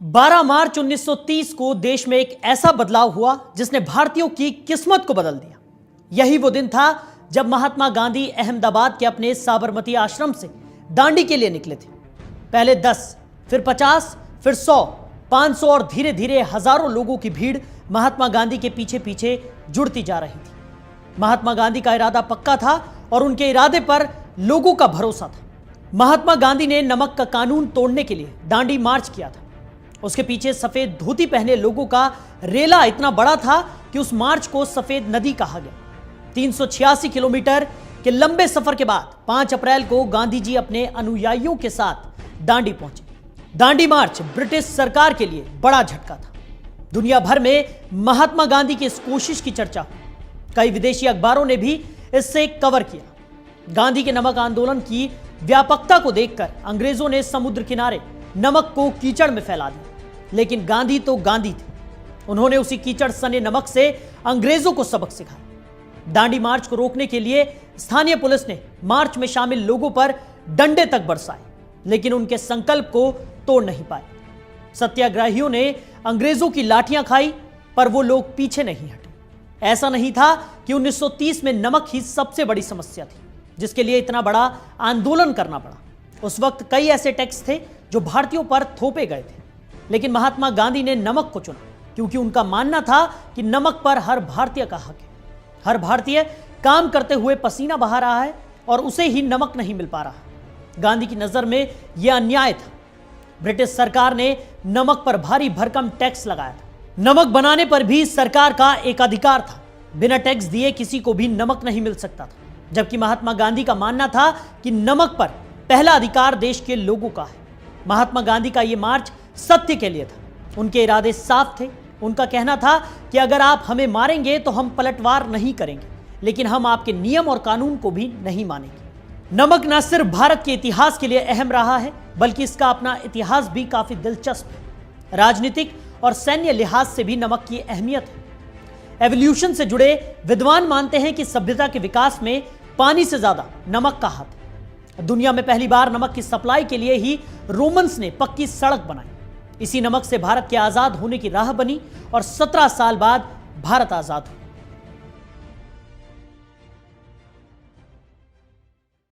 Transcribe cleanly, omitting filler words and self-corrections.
12 मार्च 1930 को देश में एक ऐसा बदलाव हुआ जिसने भारतीयों की किस्मत को बदल दिया। यही वो दिन था जब महात्मा गांधी अहमदाबाद के अपने साबरमती आश्रम से दांडी के लिए निकले थे। पहले 10, फिर 50, फिर 100, 500 और धीरे धीरे हजारों लोगों की भीड़ महात्मा गांधी के पीछे पीछे जुड़ती जा रही थी। महात्मा गांधी का इरादा पक्का था और उनके इरादे पर लोगों का भरोसा था। महात्मा गांधी ने नमक का कानून तोड़ने के लिए दांडी मार्च किया था। उसके पीछे सफेद धोती पहने लोगों का रेला इतना बड़ा था कि उस मार्च को सफेद नदी कहा गया। 386 किलोमीटर के लंबे सफर के बाद 5 अप्रैल को गांधी जी अपने अनुयायियों के साथ दांडी पहुंचे। दांडी मार्च ब्रिटिश सरकार के लिए बड़ा झटका था। दुनिया भर में महात्मा गांधी की इस कोशिश की चर्चा हुई। कई विदेशी अखबारों ने भी इससे कवर किया। गांधी के नमक आंदोलन की व्यापकता को देखकर अंग्रेजों ने समुद्र किनारे नमक को कीचड़ में फैला दिया, लेकिन गांधी तो गांधी थे। उन्होंने उसी कीचड़ सने नमक से अंग्रेजों को सबक सिखाया। दांडी मार्च को रोकने के लिए स्थानीय पुलिस ने मार्च में शामिल लोगों पर डंडे तक बरसाए, लेकिन उनके संकल्प को तोड़ नहीं पाए। सत्याग्रहियों ने अंग्रेजों की लाठियां खाई, पर वो लोग पीछे नहीं हटे। ऐसा नहीं था कि 1930 में नमक ही सबसे बड़ी समस्या थी जिसके लिए इतना बड़ा आंदोलन करना पड़ा। उस वक्त कई ऐसे टैक्स थे जो भारतीयों पर थोपे गए थे, लेकिन महात्मा गांधी ने नमक को चुना क्योंकि उनका मानना था कि नमक पर हर भारतीय का हक है। हर भारतीय काम करते हुए पसीना बहा रहा है और उसे ही नमक नहीं मिल पा रहा। गांधी की नजर में यह अन्याय था। ब्रिटिश सरकार ने नमक पर भारी भरकम टैक्स लगाया था। नमक बनाने पर भी सरकार का एक अधिकार था। बिना टैक्स दिए किसी को भी नमक नहीं मिल सकता था, जबकि महात्मा गांधी का मानना था कि नमक पर पहला अधिकार देश के लोगों का है। महात्मा गांधी का यह मार्च सत्य के लिए था। उनके इरादे साफ थे। उनका कहना था कि अगर आप हमें मारेंगे तो हम पलटवार नहीं करेंगे, लेकिन हम आपके नियम और कानून को भी नहीं मानेंगे। नमक न सिर्फ भारत के इतिहास के लिए अहम रहा है, बल्कि इसका अपना इतिहास भी काफी दिलचस्प है। राजनीतिक और सैन्य लिहाज से भी नमक की अहमियत है। एवोल्यूशन से जुड़े विद्वान मानते हैं कि सभ्यता के विकास में पानी से ज्यादा नमक का हाथ है। दुनिया में पहली बार नमक की सप्लाई के लिए ही रोमन्स ने पक्की सड़क बनाई। इसी नमक से भारत के आजाद होने की राह बनी और 17 साल बाद भारत आजाद हुआ।